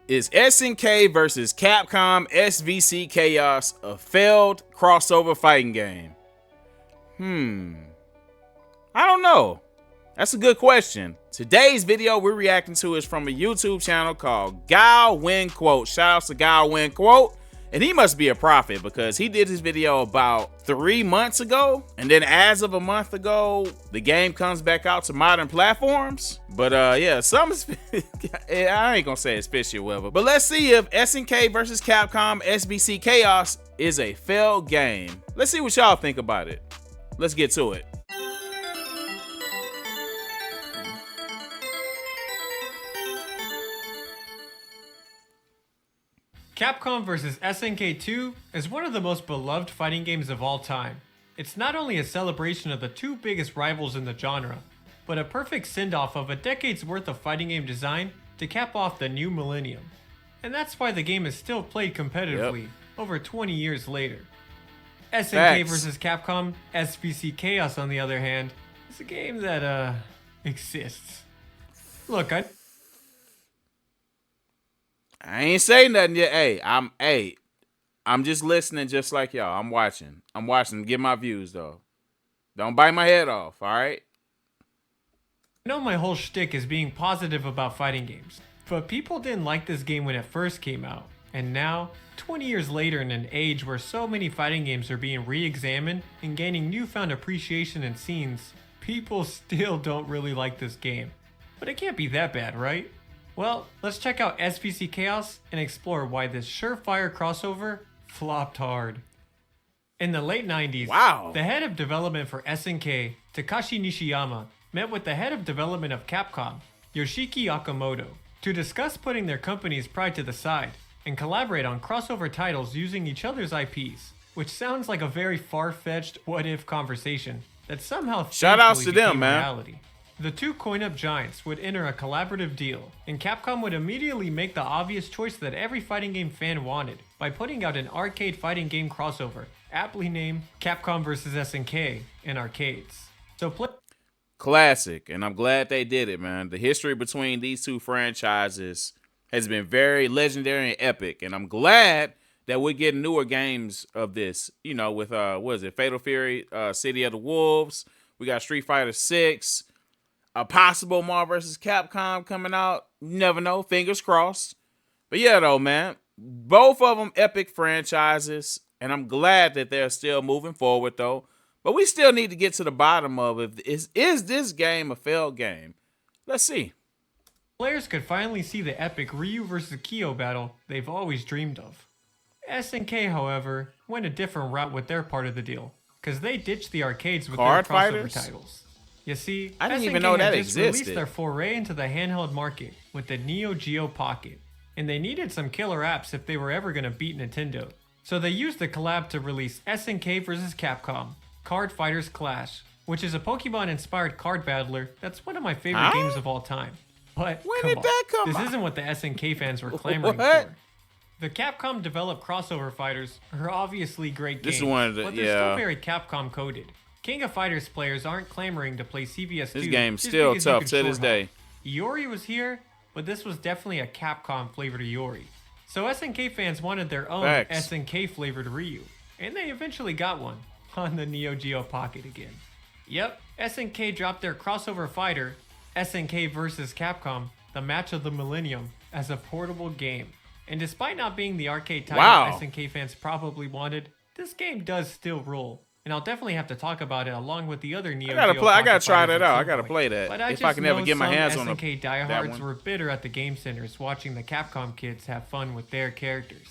Is SNK versus Capcom SVC Chaos a failed crossover fighting game? I don't know. That's a good question. Today's video we're reacting to is from a YouTube channel called Guile Win Quote. Shout out to Guile Win Quote. And he must be a prophet because he did his video about 3 months ago. And then as of a month ago, the game comes back out to modern platforms. But yeah, I ain't gonna say it's fishy or whatever. But let's see if SNK versus Capcom SVC Chaos is a failed game. Let's see what y'all think about it. Let's get to it. Capcom vs. SNK 2 is one of the most beloved fighting games of all time. It's not only a celebration of the two biggest rivals in the genre, but a perfect send-off of a decade's worth of fighting game design to cap off the new millennium. And that's why the game is still played competitively over 20 years later. SNK vs. Capcom SVC Chaos, on the other hand, is a game that exists. Look, I ain't saying nothing yet. I'm just listening just like y'all. I'm watching. Get my views though. Don't bite my head off, all right? I know my whole shtick is being positive about fighting games, but people didn't like this game when it first came out. And now, 20 years later, in an age where so many fighting games are being re-examined and gaining newfound appreciation in scenes, people still don't really like this game. But it can't be that bad, right? Well, let's check out SVC Chaos and explore why this surefire crossover flopped hard. In the late 90s, the head of development for SNK, Takashi Nishiyama, met with the head of development of Capcom, Yoshiki Okamoto, to discuss putting their company's pride to the side and collaborate on crossover titles using each other's IPs, which sounds like a very far-fetched what-if conversation that somehow shoutouts to them, man. Reality. The two coin-up giants would enter a collaborative deal, and Capcom would immediately make the obvious choice that every fighting game fan wanted by putting out an arcade fighting game crossover, aptly named Capcom vs. SNK, in arcades. So classic, and I'm glad they did it, man. The history between these two franchises has been very legendary and epic, and I'm glad that we're getting newer games of this, you know, with, what is it, Fatal Fury, City of the Wolves. We got Street Fighter 6. A possible Marvel vs. Capcom coming out. You never know. Fingers crossed. But yeah, though, man. Both of them epic franchises. And I'm glad that they're still moving forward, though. But we still need to get to the bottom of it. Is this game a failed game? Let's see. Players could finally see the epic Ryu vs. Kyo battle they've always dreamed of. SNK, however, went a different route with their part of the deal, because they ditched the arcades with their crossover titles. You see, I didn't SNK even know that had just released existed. their foray into the handheld market with the Neo Geo Pocket, and they needed some killer apps if they were ever going to beat Nintendo. So they used the collab to release SNK vs. Capcom, Card Fighters Clash, which is a Pokemon-inspired card battler that's one of my favorite games of all time. But this isn't what the SNK fans were clamoring for. The Capcom-developed crossover fighters are obviously great games, but they're still very Capcom-coded. King of Fighters players aren't clamoring to play CVS2. This game's still tough to this day. Iori was here, but this was definitely a Capcom flavored Iori. So SNK fans wanted their own SNK flavored Ryu, and they eventually got one on the Neo Geo Pocket again. Yep, SNK dropped their crossover fighter, SNK vs. Capcom, the match of the millennium, as a portable game. And despite not being the arcade title SNK fans probably wanted, this game does still rule. And I'll definitely have to talk about it along with the other Neo Geo. I gotta try that out. I gotta play that. But if I can ever get my hands on SNK diehards were bitter at the game centers watching the Capcom kids have fun with their characters.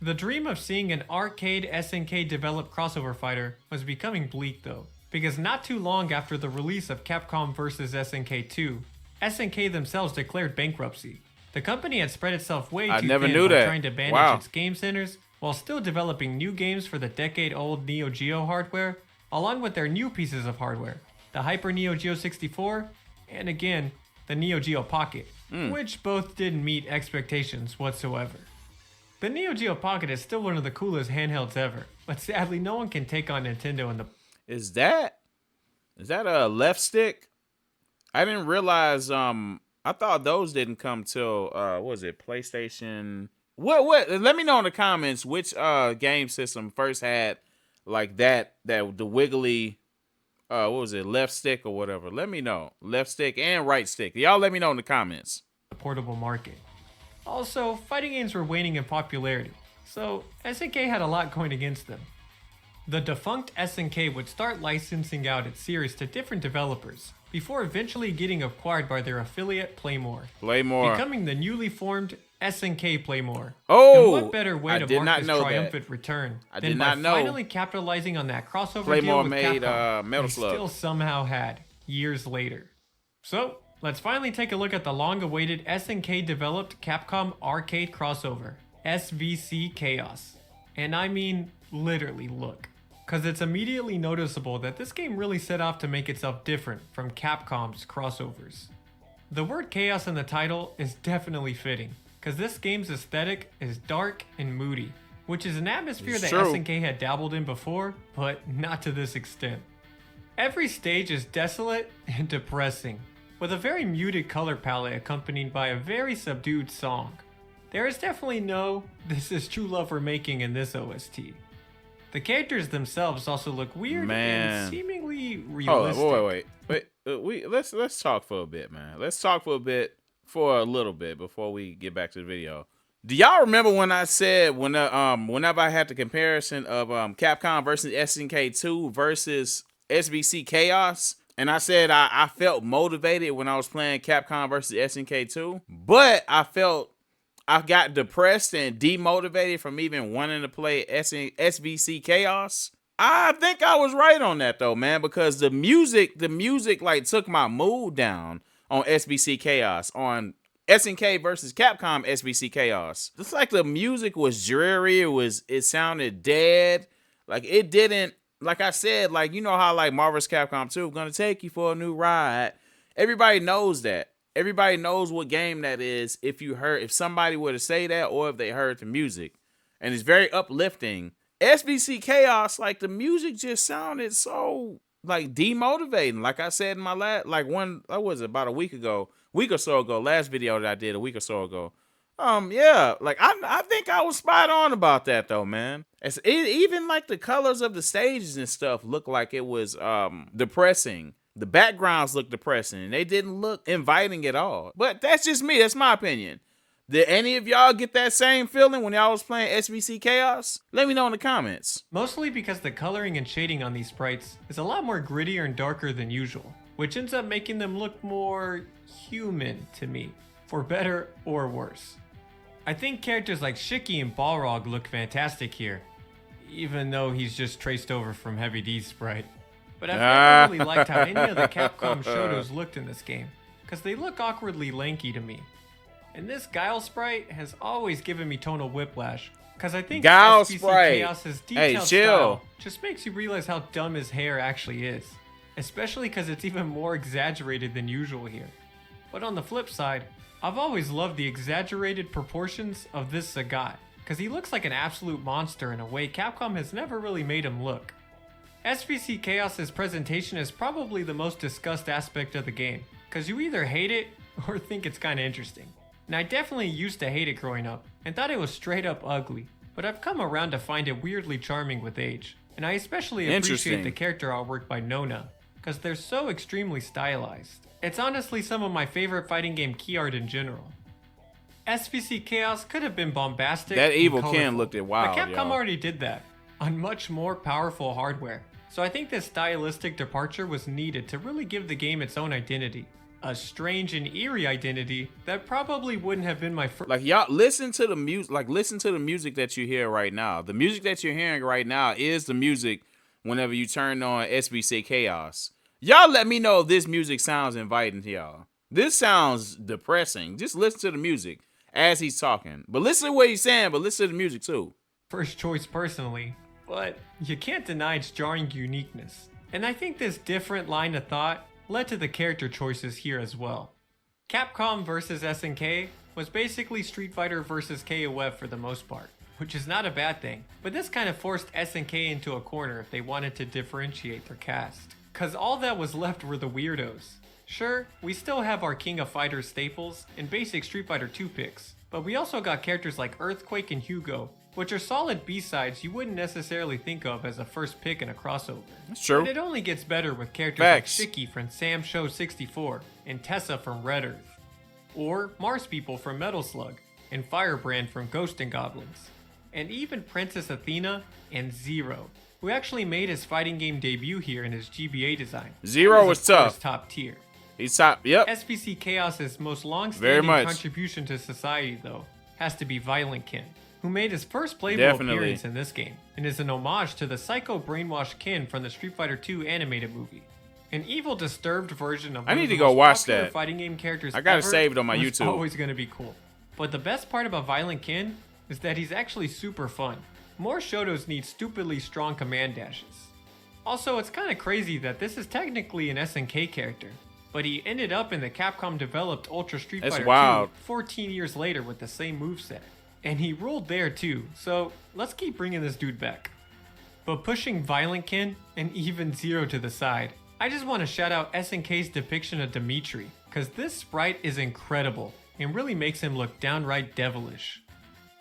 The dream of seeing an arcade SNK developed crossover fighter was becoming bleak though, because not too long after the release of Capcom vs. SNK 2, SNK themselves declared bankruptcy. The company had spread itself way too thin by trying to manage its game centers while still developing new games for the decade-old Neo Geo hardware, along with their new pieces of hardware, the Hyper Neo Geo 64, and again, the Neo Geo Pocket, which both didn't meet expectations whatsoever. The Neo Geo Pocket is still one of the coolest handhelds ever, but sadly no one can take on Nintendo in the... Is that a left stick? I didn't realize, I I thought those didn't come till what was it, PlayStation? What? Let me know in the comments which game system first had like that the wiggly what was it, left stick or whatever. Let me know. Left stick and right stick. Y'all let me know in the comments. The portable market. Also, fighting games were waning in popularity, so SNK had a lot going against them. The defunct SNK would start licensing out its series to different developers, before eventually getting acquired by their affiliate Playmore. Becoming the newly formed SNK Playmore. Oh, and what better way to mark this triumphant return than by finally capitalizing on that crossover Playmore deal with made Capcom Metal they Slug. still somehow had years later. So, let's finally take a look at the long-awaited SNK-developed Capcom arcade crossover, SVC Chaos. And I mean, literally look. Cause it's immediately noticeable that this game really set off to make itself different from Capcom's crossovers. The word chaos in the title is definitely fitting, cause this game's aesthetic is dark and moody, which is an atmosphere that SNK had dabbled in before, but not to this extent. Every stage is desolate and depressing, with a very muted color palette accompanied by a very subdued song. There is definitely no "this is true love we're making" in this OST. The characters themselves also look weird and seemingly realistic. Hold on, wait. Let's talk for a bit, man. Let's talk for a little bit before we get back to the video. Do y'all remember when I said whenever I had the comparison of Capcom versus SNK 2 versus SVC Chaos, and I said I felt motivated when I was playing Capcom versus SNK 2, but I got depressed and demotivated from even wanting to play SVC Chaos. I think I was right on that though, man, because the music like took my mood down on SVC Chaos. On SNK versus Capcom SVC Chaos, it's like the music was dreary. It sounded dead. Like it didn't. Like I said, like you know how like Marvel's Capcom 2 gonna take you for a new ride. Everybody knows that. Everybody knows what game that is if somebody were to say that or if they heard the music. And it's very uplifting. SVC Chaos, like the music just sounded so like demotivating. Like I said in my about a week or so ago, last video that I did a week or so ago. Yeah, like I think I was spot on about that though, man. Even like the colors of the stages and stuff looked like it was depressing. The backgrounds look depressing, and they didn't look inviting at all. But that's just me. That's my opinion. Did any of y'all get that same feeling when y'all was playing SVC Chaos? Let me know in the comments. Mostly because the coloring and shading on these sprites is a lot more grittier and darker than usual, which ends up making them look more human to me, for better or worse. I think characters like Shiki and Balrog look fantastic here, even though he's just traced over from Heavy D's sprite. But I've never really liked how any of the Capcom Shotos looked in this game, because they look awkwardly lanky to me. And this Guile sprite has always given me tonal whiplash, because I think SVC Chaos's detailed style just makes you realize how dumb his hair actually is. Especially because it's even more exaggerated than usual here. But on the flip side, I've always loved the exaggerated proportions of this Sagat, because he looks like an absolute monster in a way Capcom has never really made him look. SVC Chaos's presentation is probably the most discussed aspect of the game, because you either hate it or think it's kinda interesting. And I definitely used to hate it growing up, and thought it was straight up ugly, but I've come around to find it weirdly charming with age. And I especially appreciate the character artwork by Nona, because they're so extremely stylized. It's honestly some of my favorite fighting game key art in general. SVC Chaos could have been bombastic. That evil Ken looked at wild, but Capcom already did that on much more powerful hardware. So I think this stylistic departure was needed to really give the game its own identity. A strange and eerie identity that probably wouldn't have been my first. Like y'all listen to the music, listen to the music that you hear right now. The music that you're hearing right now is the music whenever you turn on SVC Chaos. Y'all let me know if this music sounds inviting to y'all. This sounds depressing. Just listen to the music as he's talking. But listen to what he's saying, but listen to the music too. First choice personally, but you can't deny its jarring uniqueness. And I think this different line of thought led to the character choices here as well. Capcom vs SNK was basically Street Fighter vs KOF for the most part, which is not a bad thing, but this kind of forced SNK into a corner if they wanted to differentiate their cast. Cause all that was left were the weirdos. Sure, we still have our King of Fighters staples and basic Street Fighter 2 picks, but we also got characters like Earthquake and Hugo, which are solid B-sides you wouldn't necessarily think of as a first pick in a crossover. That's true. But it only gets better with characters Facts. like Shiki from Sam Show 64 and Tessa from Red Earth, or Mars People from Metal Slug and Firebrand from Ghost and Goblins, and even Princess Athena and Zero, who actually made his fighting game debut here in his GBA design. Zero was tough. Top tier. He's top. Yep. SVC Chaos's most Very long-standing much. contribution to society, though, has to be Violent Kin, who made his first playable Definitely. appearance in this game, and is an homage to the psycho brainwashed Kin from the Street Fighter 2 animated movie. An evil, disturbed version of I one need of to the go most watch popular that. fighting game characters I got it ever saved on my was YouTube. always going to be cool. But the best part about Violent Kin is that he's actually super fun. More Shotos need stupidly strong command dashes. Also, it's kind of crazy that this is technically an SNK character, but he ended up in the Capcom developed Ultra Street That's Fighter wild. 2 14 years later with the same moveset. And he ruled there too, so let's keep bringing this dude back. But pushing Violent Kin and even Zero to the side, I just want to shout out SNK's depiction of Dimitri, cause this sprite is incredible and really makes him look downright devilish.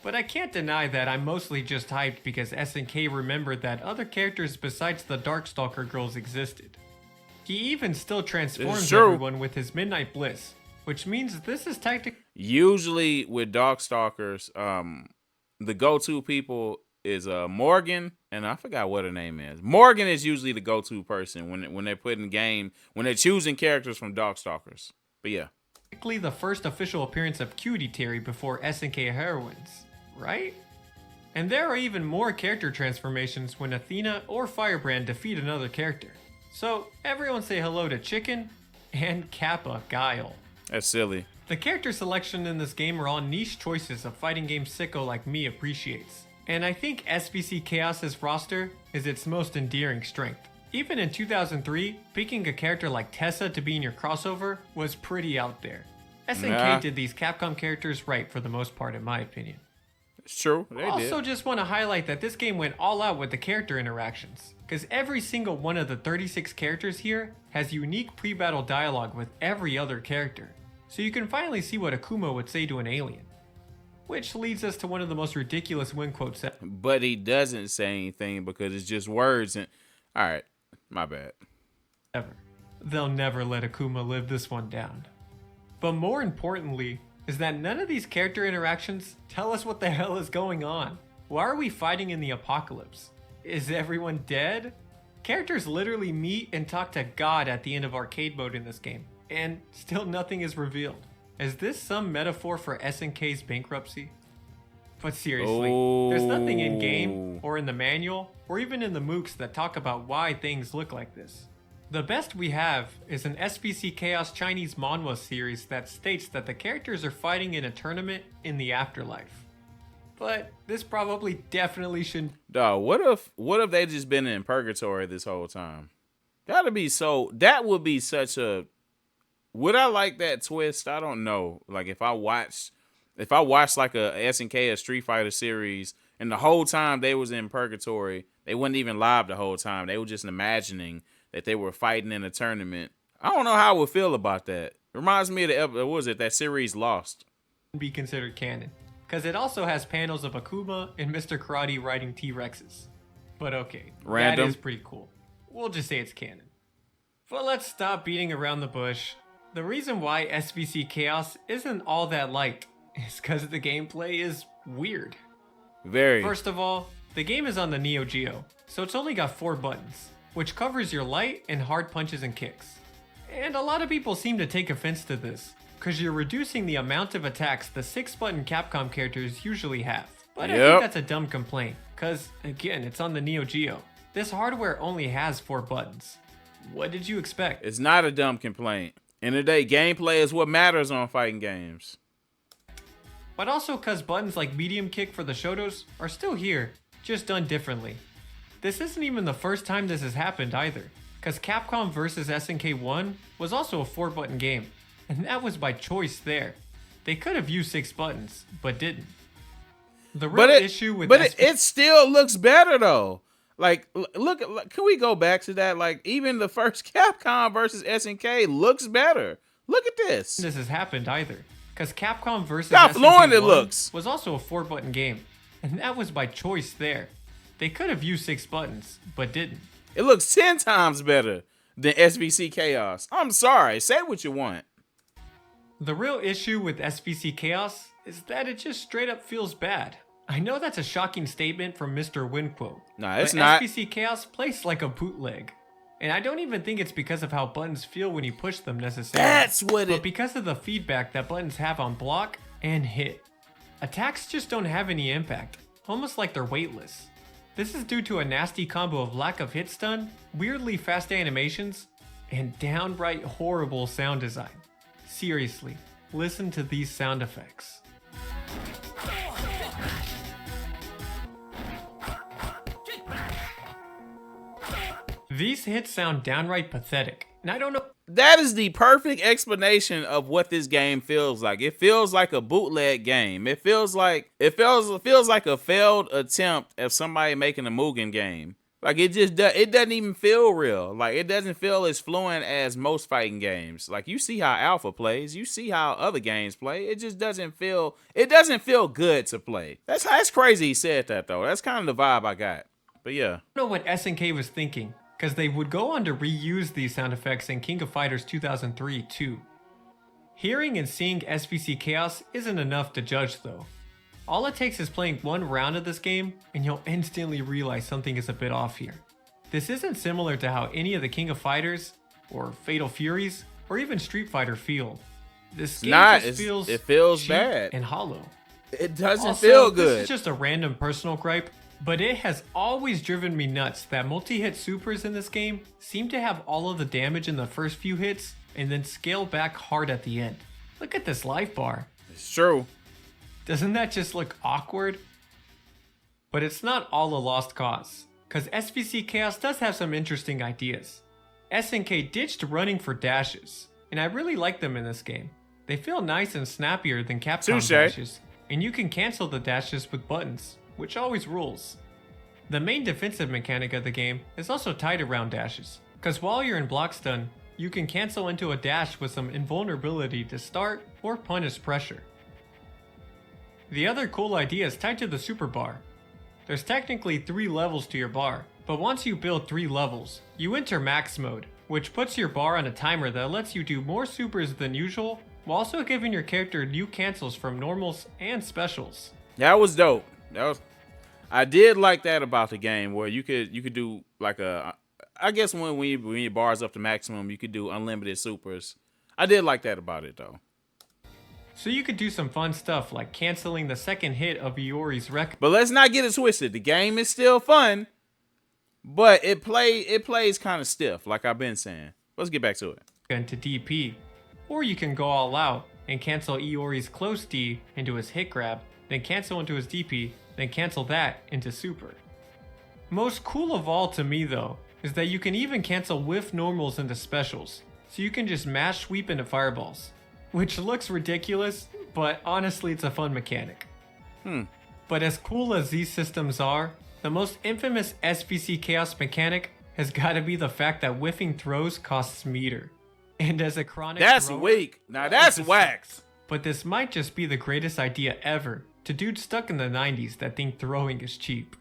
But I can't deny that I'm mostly just hyped because SNK remembered that other characters besides the Darkstalker girls existed. He even still transforms true. everyone with his Midnight Bliss, which means this is technically Usually with Darkstalkers, the go-to people is Morgan, and I forgot what her name is. Morgan is usually the go-to person when they're putting game, when they're choosing characters from Darkstalkers. But yeah. the first official appearance of Cutie Terry before SNK heroines, right? And there are even more character transformations when Athena or Firebrand defeat another character. So everyone say hello to Chicken and Kappa Guile. That's silly. The character selection in this game are all niche choices a fighting game sicko like me appreciates. And I think SVC Chaos's roster is its most endearing strength. Even in 2003, picking a character like Tessa to be in your crossover was pretty out there. SNK Nah. did these Capcom characters right for the most part in my opinion. It's true. They Also did. just want to highlight that this game went all out with the character interactions, because every single one of the 36 characters here has unique pre-battle dialogue with every other character. So you can finally see what Akuma would say to an alien. Which leads us to one of the most ridiculous win quotes But he doesn't say anything because it's just words. And all right, my bad. ever. They'll never let Akuma live this one down. But more importantly, is that none of these character interactions tell us what the hell is going on. Why are we fighting in the apocalypse? Is everyone dead? Characters literally meet and talk to God at the end of arcade mode in this game, and still nothing is revealed. Is this some metaphor for SNK's bankruptcy? But seriously, there's nothing in game, or in the manual, or even in the MOOCs that talk about why things look like this. The best we have is an SVC Chaos Chinese manhwa series that states that the characters are fighting in a tournament in the afterlife. But this probably definitely shouldn't. Dog, what if they just been in purgatory this whole time? That would be such a. Would I like that twist? I don't know. Like if I watched like a SNK, a Street Fighter series, and the whole time they was in purgatory, they wasn't even live the whole time. They were just imagining that they were fighting in a tournament. I don't know how I would feel about that. Reminds me of that series Lost. Be considered canon, because it also has panels of Akuma and Mr. Karate riding T-Rexes. But okay, Random. that is pretty cool. We'll just say it's canon. But let's stop beating around the bush. The reason why SVC Chaos isn't all that light is because the gameplay is weird. Very. First of all, the game is on the Neo Geo, so it's only got 4 buttons, which covers your light and hard punches and kicks. And a lot of people seem to take offense to this, because you're reducing the amount of attacks the 6-button Capcom characters usually have. But I think that's a dumb complaint, because, again, it's on the Neo Geo. This hardware only has 4 buttons. What did you expect? It's not a dumb complaint. In the day, gameplay is what matters on fighting games. But also because buttons like medium kick for the Shotos are still here, just done differently. This isn't even the first time this has happened either, because Capcom vs SNK 1 was also a 4-button game, and that was by choice there. They could have used 6 buttons, but didn't. The real issue with it still looks better though. Like, look, can we go back to that? Like, even the first Capcom versus SNK looks better. Look at this. This has happened either, because Capcom vs. How fluent SNK it looks. was also a 4-button game, and that was by choice there. They could have used 6 buttons, but didn't. It looks 10 times better than SVC Chaos. I'm sorry, say what you want. The real issue with SVC Chaos is that it just straight up feels bad. I know that's a shocking statement from Mr. Windquote. Nah, it's but not. SVC Chaos plays like a bootleg. And I don't even think it's because of how buttons feel when you push them necessarily. That's what But because of the feedback that buttons have on block and hit. Attacks just don't have any impact, almost like they're weightless. This is due to a nasty combo of lack of hit stun, weirdly fast animations, and downright horrible sound design. Seriously, listen to these sound effects. These hits sound downright pathetic, and I don't know. That is the perfect explanation of what this game feels like. It feels like a bootleg game. It feels like a failed attempt of somebody making a Mugen game. Like it doesn't even feel real. Like it doesn't feel as fluent as most fighting games. Like you see how Alpha plays, you see how other games play. It just doesn't feel good to play. That's crazy he said that though. That's kind of the vibe I got. But yeah. I don't know what SNK was thinking, because they would go on to reuse these sound effects in King of Fighters 2003 too. Hearing and seeing SVC Chaos isn't enough to judge though. All it takes is playing one round of this game and you'll instantly realize something is a bit off here. This isn't similar to how any of the King of Fighters, or Fatal Furies, or even Street Fighter feel. This game it feels cheap bad and hollow. It doesn't Also, feel good. This is just a random personal gripe, but it has always driven me nuts that multi-hit supers in this game seem to have all of the damage in the first few hits and then scale back hard at the end. Look at this life bar. It's true. Doesn't that just look awkward? But it's not all a lost cause, because SVC Chaos does have some interesting ideas. SNK ditched running for dashes, and I really like them in this game. They feel nice and snappier than Capcom dashes, and you can cancel the dashes with buttons, which always rules. The main defensive mechanic of the game is also tied around dashes, because while you're in block stun, you can cancel into a dash with some invulnerability to start or punish pressure. The other cool idea is tied to the super bar. There's technically 3 levels to your bar, but once you build 3 levels, you enter max mode, which puts your bar on a timer that lets you do more supers than usual, while also giving your character new cancels from normals and specials. That was dope. I did like that about the game, where you could do like I guess when your bar's up to maximum, you could do unlimited supers. I did like that about it though. So you could do some fun stuff like canceling the second hit of Iori's record. But let's not get it twisted. The game is still fun, but it plays kind of stiff, like I've been saying. Let's get back to it. Into DP. Or you can go all out and cancel Iori's close D into his hit grab, then cancel into his DP, then cancel that into super. Most cool of all to me though, is that you can even cancel whiff normals into specials, so you can just mash sweep into fireballs. Which looks ridiculous, but honestly it's a fun mechanic. But as cool as these systems are, the most infamous SVC Chaos mechanic has gotta be the fact that whiffing throws costs meter. And as a chronic That's thrower, weak. Now that's whack. but this might just be the greatest idea ever to dudes stuck in the 90s that think throwing is cheap.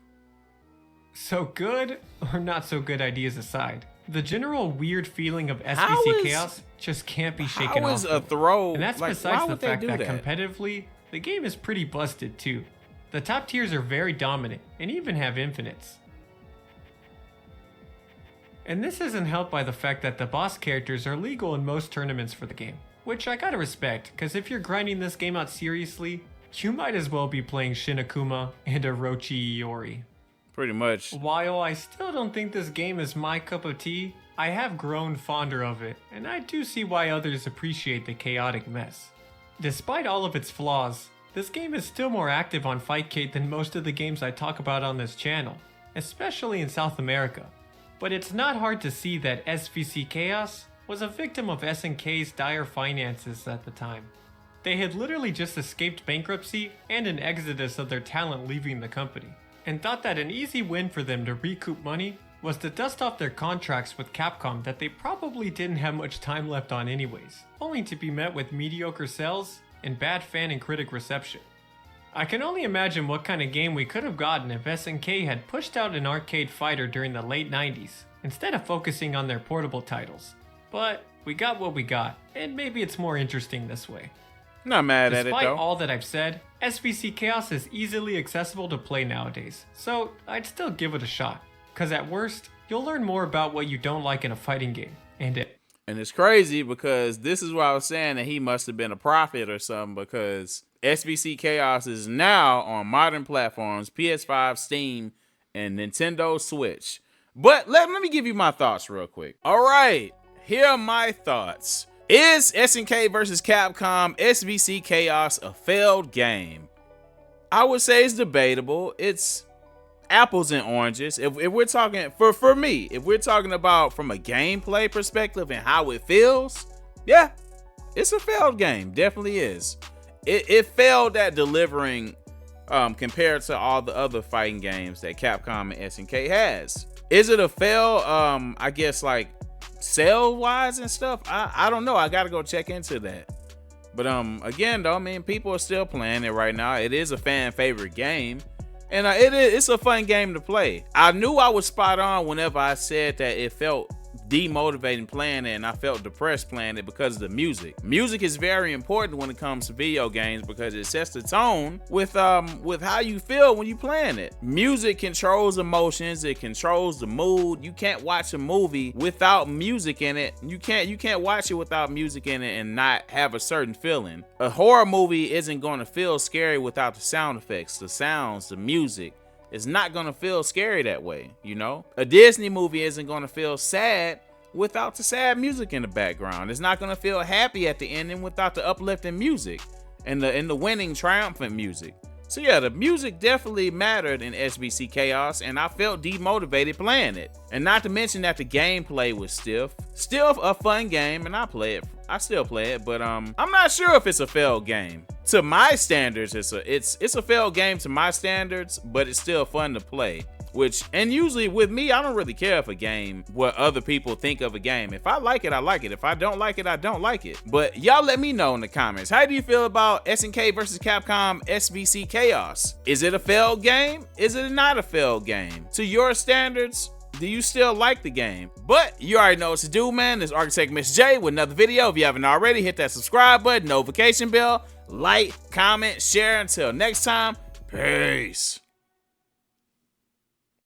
So good or not so good ideas aside, the general weird feeling of SVC Chaos just can't be shaken How off. is a throw? And that's like, besides why the would they fact do that that competitively, the game is pretty busted too. The top tiers are very dominant and even have infinites. And this isn't helped by the fact that the boss characters are legal in most tournaments for the game, which I gotta respect, because if you're grinding this game out seriously, you might as well be playing Shin Akuma and Orochi Iori. Pretty much. While I still don't think this game is my cup of tea, I have grown fonder of it, and I do see why others appreciate the chaotic mess. Despite all of its flaws, this game is still more active on Fightcade than most of the games I talk about on this channel, especially in South America. But it's not hard to see that SVC Chaos was a victim of SNK's dire finances at the time. They had literally just escaped bankruptcy and an exodus of their talent leaving the company. and thought that an easy win for them to recoup money was to dust off their contracts with Capcom that they probably didn't have much time left on anyways, only to be met with mediocre sales and bad fan and critic reception. I can only imagine what kind of game we could have gotten if SNK had pushed out an arcade fighter during the late 90s, instead of focusing on their portable titles. But we got what we got, and maybe it's more interesting this way. Not mad at it though. Despite all that I've said, SVC Chaos is easily accessible to play nowadays, so I'd still give it a shot. Cause at worst, you'll learn more about what you don't like in a fighting game, and it's crazy because this is why I was saying that he must have been a prophet or something, because SVC Chaos is now on modern platforms, PS5, Steam, and Nintendo Switch. But let me give you my thoughts real quick. All right, here are my thoughts. Is SNK versus Capcom SVC Chaos a failed game? I would say it's debatable. It's apples and oranges. If we're talking, for me, if we're talking about from a gameplay perspective and how it feels, yeah, it's a failed game. Definitely is. It failed at delivering compared to all the other fighting games that Capcom and SNK has. Is it a fail? I guess like sale wise and stuff. I don't know. I gotta go check into that. But again though, I mean, people are still playing it right now. It is a fan favorite game. And it's a fun game to play. I knew I was spot on whenever I said that it felt demotivating playing it and I felt depressed playing it because of the music. Music is very important when it comes to video games because it sets the tone with how you feel when you playing it. Music controls emotions, it controls the mood. You can't watch a movie without music in it. You can't watch it without music in it and not have a certain feeling. A horror movie isn't going to feel scary without the sound effects, the sounds, the music. It's not gonna feel scary that way, you know? A Disney movie isn't gonna feel sad without the sad music in the background. It's not gonna feel happy at the ending without the uplifting music and the winning triumphant music. So yeah, the music definitely mattered in SVC Chaos, and I felt demotivated playing it. And not to mention that the gameplay was stiff. Still a fun game, and I still play it, but I'm not sure if it's a failed game. To my standards, it's a failed game to my standards, but it's still fun to play. And usually with me, I don't really care if a game, what other people think of a game. If I like it, I like it. If I don't like it, I don't like it. But y'all let me know in the comments. How do you feel about SNK versus Capcom SVC Chaos? Is it a failed game? Is it not a failed game? To your standards, do you still like the game? But you already know what to do, man. This is Architect Miss J with another video. If you haven't already, hit that subscribe button, notification bell, like, comment, share. Until next time, peace.